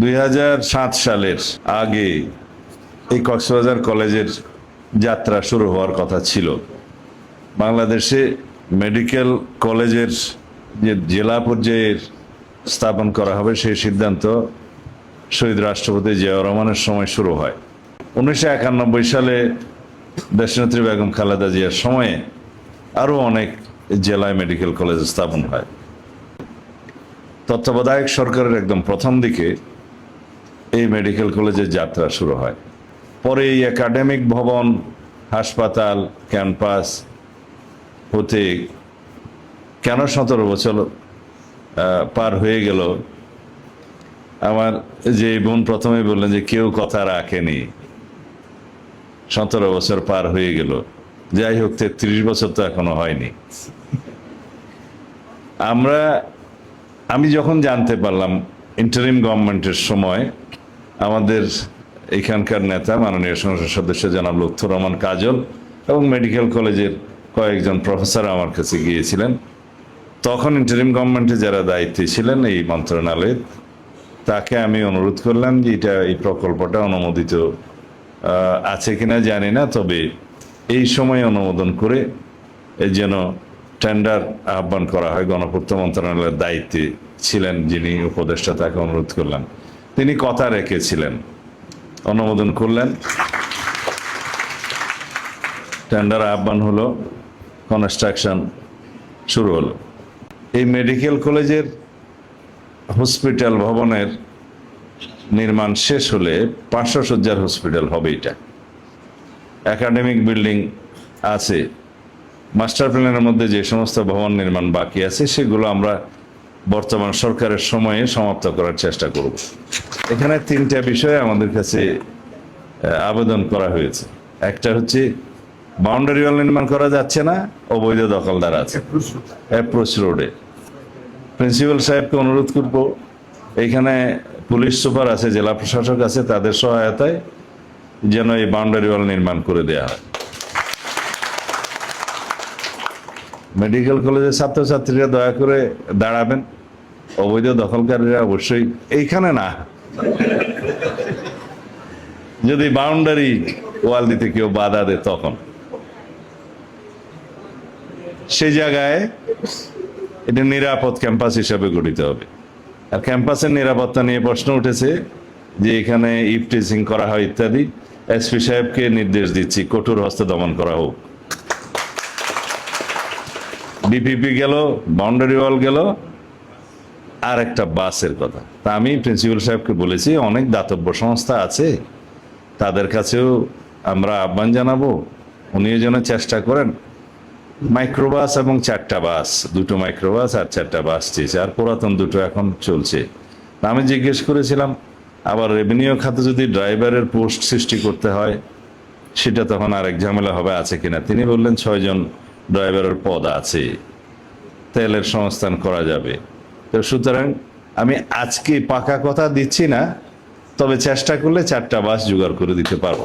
2007 সালের আগে এই কক্সবাজার কলেজের যাত্রা শুরু হওয়ার কথা ছিল। বাংলাদেশে মেডিকেল কলেজের যে জেলা পর্যায়ের স্থাপন করা হবে সেই সিদ্ধান্ত শহীদ রাষ্ট্রপতি জিয়াউর রহমানের সময় শুরু হয়। 1991 সালে দেশনেত্রী বেগম খালেদা জিয়ার সময়ে আরও অনেক জেলায় মেডিকেল কলেজ স্থাপন হয়। তত্ত্বাবধায়ক সরকারের একদম প্রথম দিকে এই মেডিকেল কলেজের যাত্রা শুরু হয়। পরে এই একাডেমিক ভবন, হাসপাতাল, ক্যাম্পাস হতে কেন 17 বছর পার হয়ে গেল, আমার যে বোন প্রথমে বললেন যে কেউ কথা রাখেনি, 17 বছর পার হয়ে গেল। যাই হোক, 33 বছর তো এখনো হয়নি। আমি যখন জানতে পারলাম ইন্টারিম গভর্নমেন্টের সময় আমাদের এখানকার নেতা মাননীয় সংসদ সদস্য জনাব লুৎফর রহমান কাজল এবং মেডিকেল কলেজের কয়েকজন প্রফেসর আমার কাছে গিয়েছিলেন। তখন ইন্টারিম গভর্নমেন্টে যারা দায়িত্বে ছিলেন এই মন্ত্রণালয়ের, তাকে আমি অনুরোধ করলাম যে এই প্রকল্পটা অনুমোদিত আছে কিনা জানি না, তবে এই সময় অনুমোদন করে যেন টেন্ডার আহ্বান করা হয়। গণপূর্ত মন্ত্রণালয়ের দায়িত্বে ছিলেন যিনি উপদেষ্টা, তাকে অনুরোধ করলাম। তিনি কথা রেখেছিলেন, অনুমোদন করলেন, টেন্ডার আহ্বান হলো, কনস্ট্রাকশন শুরু হলো। এই মেডিকেল কলেজের হসপিটাল ভবনের নির্মাণ শেষ হলে 500 শয্যার হসপিটাল হবে। এটা একাডেমিক বিল্ডিং আছে। মাস্টার প্ল্যানের মধ্যে যে সমস্ত ভবন নির্মাণ বাকি আছে সেগুলো আমরা বর্তমান সরকারের সময়ে সমাপ্ত করার চেষ্টা করব। এখানে 3টা বিষয়ে আমাদের কাছে আবেদন করা হয়েছে। একটা হচ্ছে বাউন্ডারি ওয়াল নির্মাণ করা যাচ্ছে না, অবৈধ দখলদার আছে অ্যাপ্রোচ রোডে। প্রিন্সিপাল সাহেবকে অনুরোধ করব, এইখানে পুলিশ সুপার আছে, জেলা প্রশাসক আছে, তাদের সহায়তায় যেন এই বাউন্ডারি ওয়াল নির্মাণ করে দেওয়া হয়। মেডিকেল কলেজের ছাত্রছাত্রীরা দয়া করে দাঁড়াবেন, অবৈধ দখলকারীরা অবশ্যই এইখানে না। যদি বাউন্ডারি ওয়াল দিতে কেউ বাধা দেয় তখন সেই জায়গায় এটা নিরাপদ ক্যাম্পাস হিসাবে গঠিত হবে। আর ক্যাম্পাসের নিরাপত্তা নিয়ে প্রশ্ন উঠেছে যে এখানে ইফটিজিং করা হয় ইত্যাদি। এসপি সাহেবকে নির্দেশ দিচ্ছি কঠোর হস্তে দমন করা হোক। ডিপিপি গেল, বাউন্ডারি ওয়াল গেল, আর একটা বাসের কথা। তা আমি প্রিন্সিপাল সাহেবকে বলেছি, অনেক দাতব্য সংস্থা আছে, তাদের কাছেও আমরা আহ্বান জানাবো, উনিও যেন চেষ্টা করেন। মাইক্রোবাস এবং 4টা বাস, 2টো মাইক্রোবাস আর 4টা বাস চেয়েছে, আর পুরাতন 2টো এখন চলছে। আমি জিজ্ঞেস করেছিলাম, আবার রেভিনিউ খাতে যদি ড্রাইভারের পোস্ট সৃষ্টি করতে হয় সেটা তখন আরেক ঝামেলা হবে, আছে কিনা। তিনি বললেন 6 জন ড্রাইভারের পদ আছে, তেলের সংস্থান করা যাবে। তো সুতরাং আমি আজকে পাকা কথা দিচ্ছি না, তবে চেষ্টা করলে 4টা বাস জোগাড় করে দিতে পারবো।